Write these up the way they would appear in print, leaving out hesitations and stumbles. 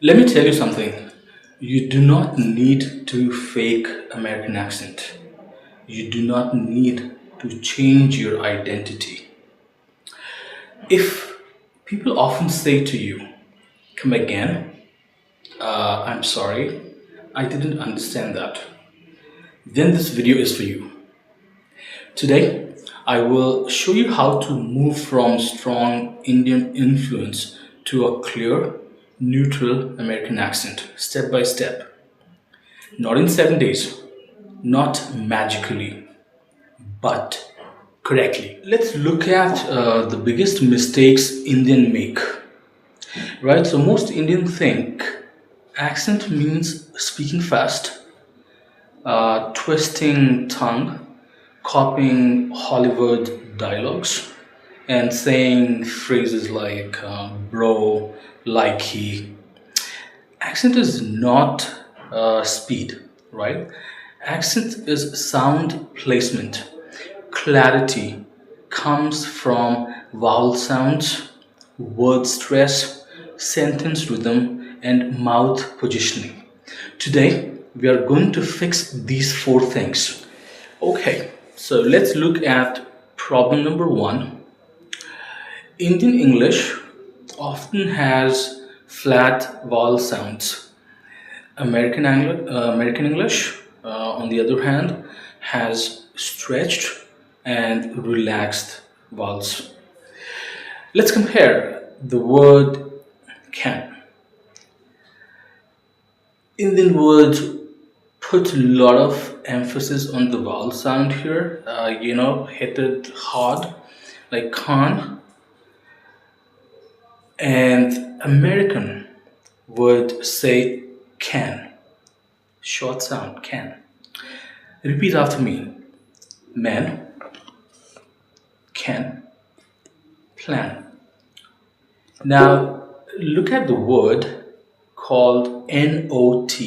Let me tell you something. You do not need to fake American accent. You do not need to change your identity. If people often say to you, come again, I'm sorry, I didn't understand that, then this video is for you. Today, I will show you how to move from strong Indian influence to a clear, neutral American accent, step by step. Not in 7 days, not magically, but correctly. Let's look at the biggest mistakes Indian make. Right? So most Indians think accent means speaking fast, twisting tongue, copying Hollywood dialogues, and saying phrases like bro, likey. Accent is not speed, right? Accent is sound placement. Clarity comes from vowel sounds, word stress, sentence rhythm, and mouth positioning. Today, we are going to fix these four things. Okay, so let's look at problem number one. Indian English often has flat vowel sounds. American English, on the other hand, has stretched and relaxed vowels. Let's compare the word can. Indian words put a lot of emphasis on the vowel sound here. Hit it hard, like can. And American would say can, short sound can. Repeat after me. Man, can, plan. Now look at the word called not.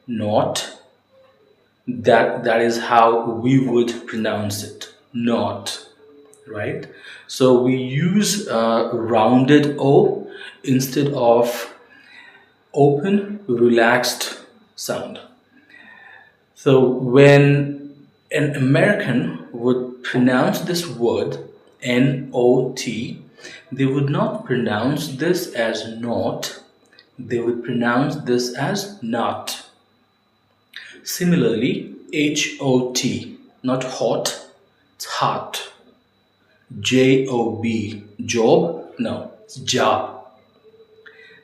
Not. That is how we would pronounce it. Not. Right? So we use rounded O instead of open, relaxed sound. So when an American would pronounce this word not, they would not pronounce this as not, they would pronounce this as not. Similarly, hot, not hot, it's hot. Job, job, no, it's job.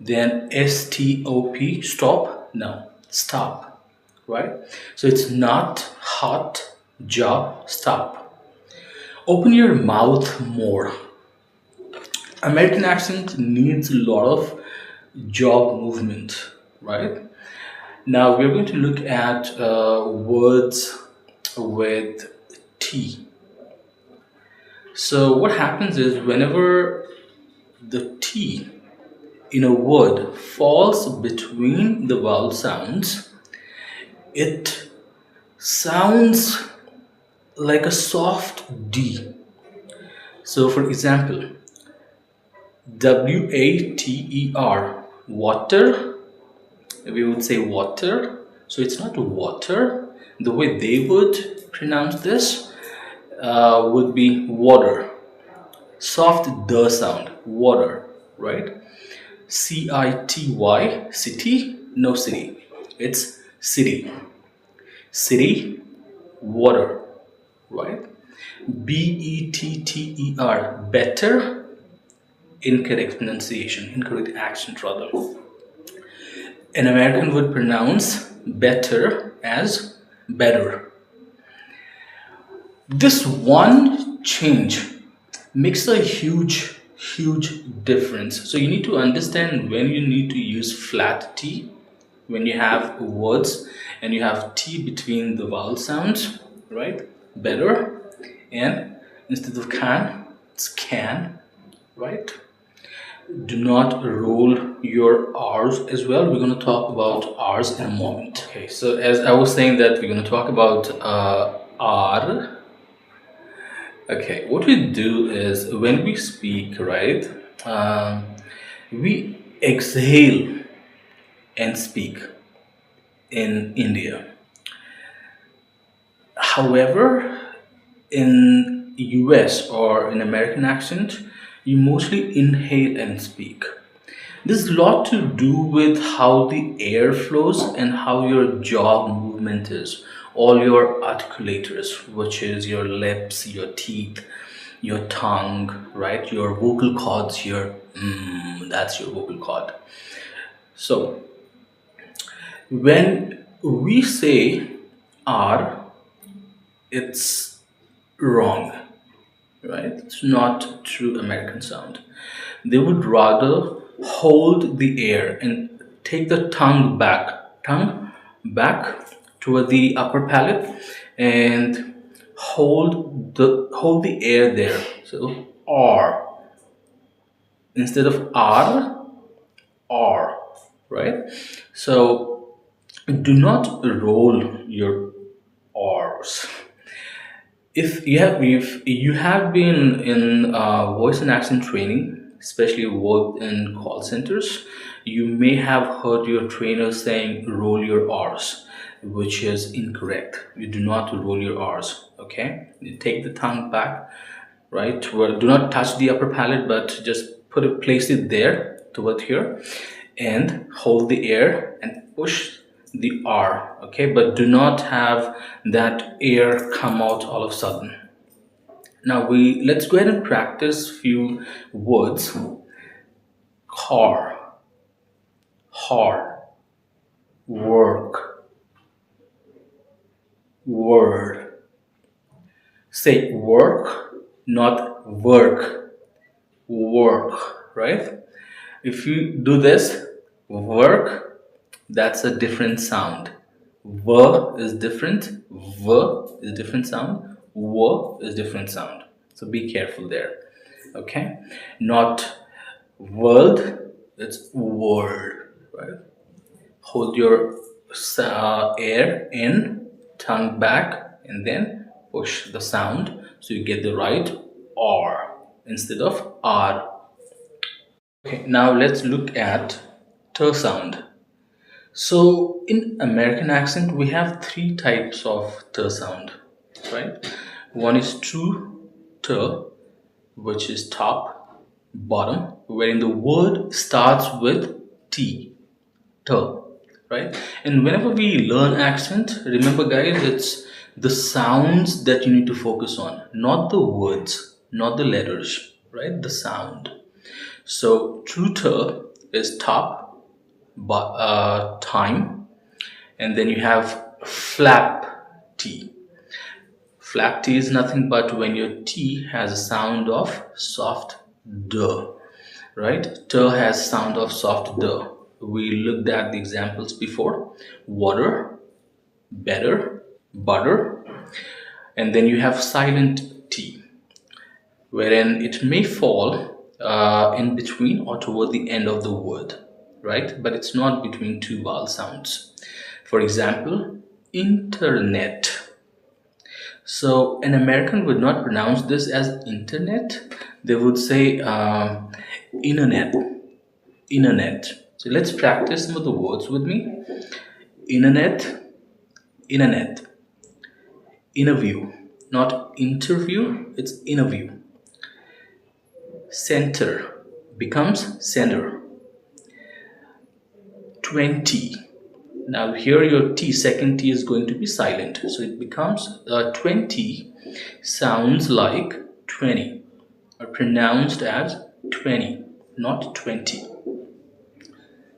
Then stop, stop, no, stop, right? So it's not hot, job, stop. Open your mouth more. American accent needs a lot of jaw movement, right? Now we're going to look at words with T. So what happens is whenever the T in a word falls between the vowel sounds, it sounds like a soft D. So for example, water, water, we would say water. So it's not water. The way they would pronounce this would be water. Soft the sound, water, right? city, city, no city. It's city. City, water, right? better, better, incorrect pronunciation, incorrect accent rather. An American would pronounce better as better. This one change makes a huge difference. So you need to understand when you need to use flat T, when you have words and you have T between the vowel sounds, right? Better. And instead of can, it's can, right? Do not roll your R's as well. We're going to talk about R's in a moment. Okay, so as I was saying that we're going to talk about R. Okay, what we do is when we speak, right, we exhale and speak in India. However, in US or in American accent, you mostly inhale and speak. This is a lot to do with how the air flows and how your jaw movement is. All your articulators, which is your lips, your teeth, your tongue, right? Your vocal cords here, that's your vocal cord. So when we say R, it's wrong, right? It's not true American sound. They would rather hold the air and take the tongue back toward the upper palate and hold the air there. So R instead of R, right? So do not roll your R's. If you have been in voice and accent training, especially worked in call centers, you may have heard your trainer saying roll your R's, which is incorrect. You do not roll your R's. Okay, you take the tongue back, right? Well, do not touch the upper palate, but just place it there toward here, and hold the air and push the R. Okay, but do not have that air come out all of a sudden. Now let's go ahead and practice few words. Car, hard, work, word. Say work, not work. Work, right? If you do this, work, that's a different sound. V is different, V is different sound, W is different sound. So be careful there. Okay? Not world, it's word, right? Hold your air in, tongue back, and then push the sound so you get the right R instead of R. Okay, now let's look at T sound. So in American accent, we have three types of T sound, right? One is true T, which is top, bottom, wherein the word starts with T, T, right? And whenever we learn accent, remember guys, it's the sounds that you need to focus on, not the words, not the letters, right? The sound. So true T is top, time, and then you have flap T. Flap T is nothing but when your T has a sound of soft D, right? T has sound of soft D. We looked at the examples before: water, better, butter, and then you have silent T, wherein it may fall in between or toward the end of the word, right? But it's not between two vowel sounds. For example, internet. So an American would not pronounce this as internet. They would say internet, internet. So let's practice some of the words with me. Internet, internet. Interview, not interview, it's interview. Center becomes center. 20. Now here your T, second T is going to be silent. So it becomes 20 sounds like 20 or pronounced as 20, not 20.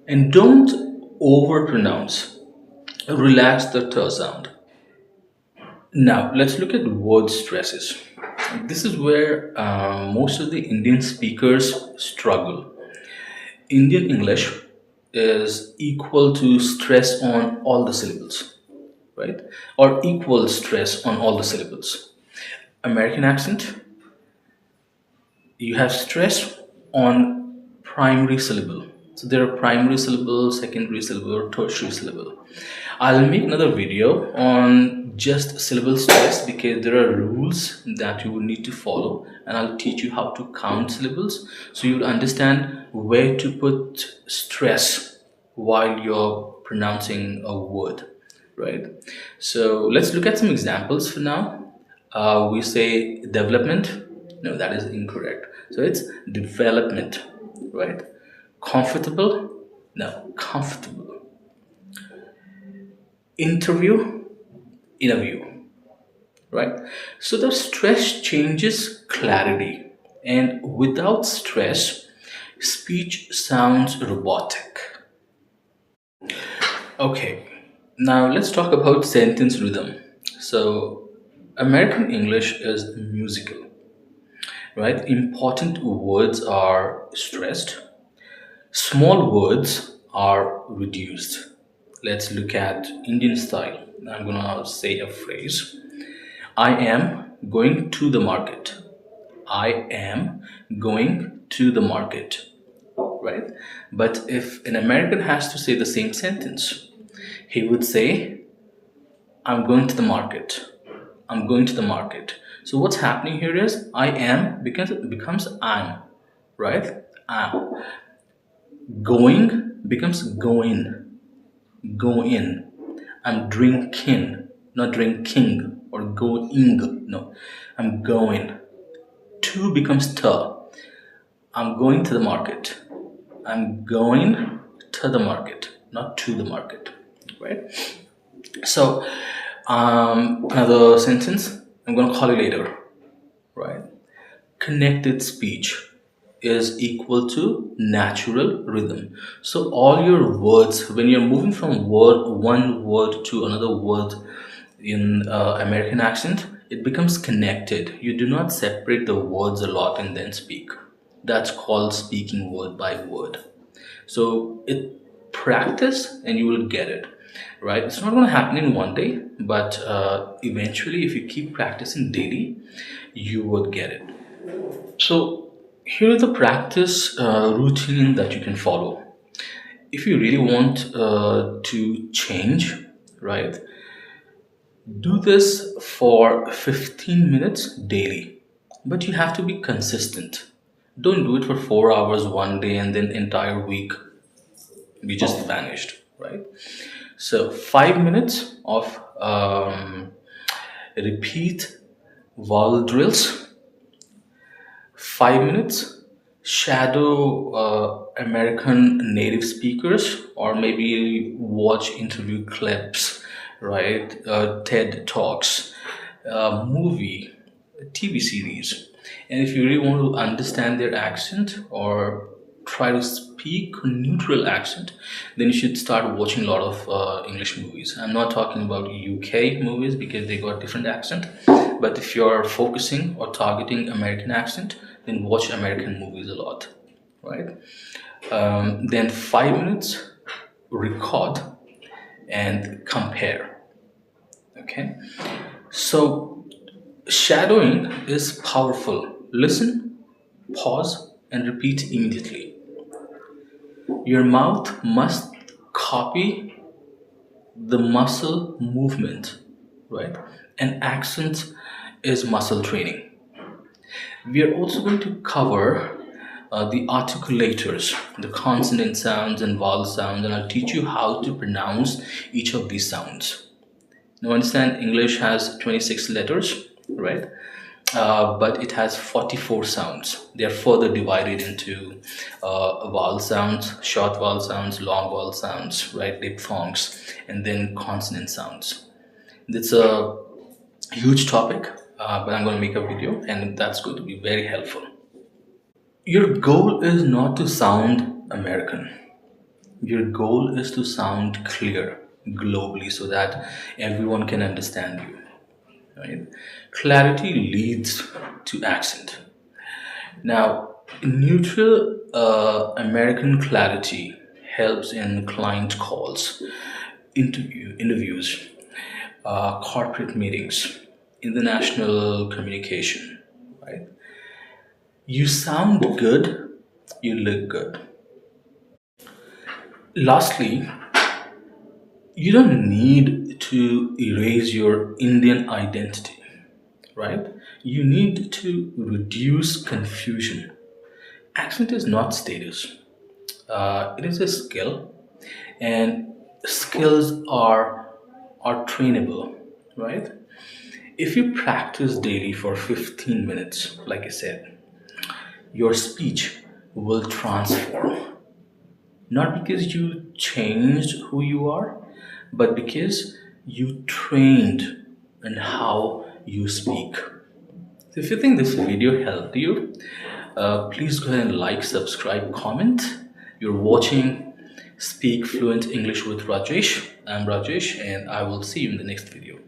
And don't overpronounce. Relax the T sound. Now let's look at word stresses. This is where most of the Indian speakers struggle. Indian English is equal to stress on all the syllables, right? Or equal stress on all the syllables. American accent, you have stress on primary syllable. So there are primary syllable, secondary syllable, or tertiary syllable. I'll make another video on just syllable stress because there are rules that you will need to follow, and I'll teach you how to count syllables so you'll understand where to put stress while you're pronouncing a word, right? So let's look at some examples for now. We say development. No, that is incorrect. So it's development, right? Comfortable. No, comfortable. Interview. Interview, right? So the stress changes clarity, and without stress, speech sounds robotic. Okay, now let's talk about sentence rhythm. So American English is musical, right? Important words are stressed, small words are reduced. Let's look at Indian style. I'm gonna say a phrase. I am going to the market. I am going to the market, right? But if an American has to say the same sentence, he would say, I'm going to the market. I'm going to the market. So what's happening here is I am becomes I'm, right? I'm. Going becomes going. Go in. I'm drinking, not drinking or going. No, I'm going. To becomes to. I'm going to the market. I'm going to the market, not to the market, right? So, another sentence. I'm going to call you later, right? Connected speech is equal to natural rhythm. So all your words, when you're moving from one word to another word in American accent, it becomes connected. You do not separate the words a lot and then speak. That's called speaking word by word. So it practice and you will get it, right? It's not going to happen in one day, but eventually, if you keep practicing daily, you would get it. So here is the practice routine that you can follow. If you really want to change, right, do this for 15 minutes daily. But you have to be consistent. Don't do it for 4 hours one day and then entire week we just vanished, right? So 5 minutes of repeat vowel drills, 5 minutes shadow American native speakers, or maybe watch interview clips, right? TED Talks, movie, TV series. And if you really want to understand their accent or try to speak neutral accent, then you should start watching a lot of English movies. I'm not talking about UK movies because they got different accent, but if you're focusing or targeting American accent, then watch American movies a lot, right? Then 5 minutes, record and compare. Okay, so shadowing is powerful. Listen, pause, and repeat immediately. Your mouth must copy the muscle movement, right? And accent is muscle training. We are also going to cover the articulators, the consonant sounds and vowel sounds, and I'll teach you how to pronounce each of these sounds. Now, understand English has 26 letters, right? But it has 44 sounds. They are further divided into vowel sounds, short vowel sounds, long vowel sounds, right? Diphthongs, and then consonant sounds. It's a huge topic, but I'm going to make a video, and that's going to be very helpful. Your goal is not to sound American. Your goal is to sound clear globally so that everyone can understand you. Right? Clarity leads to accent. Now, neutral American clarity helps in client calls, interviews, corporate meetings, international communication. Right? You sound good, you look good. Lastly, you don't need to erase your Indian identity, right? You need to reduce confusion. Accent is not status, it is a skill, and skills are trainable, right? If you practice daily for 15 minutes, like I said, your speech will transform. Not because you changed who you are, but because you trained in how you speak. So if you think this video helped you, please go ahead and like, subscribe, comment. You're watching Speak Fluent English with Rajesh. I'm Rajesh, and I will see you in the next video.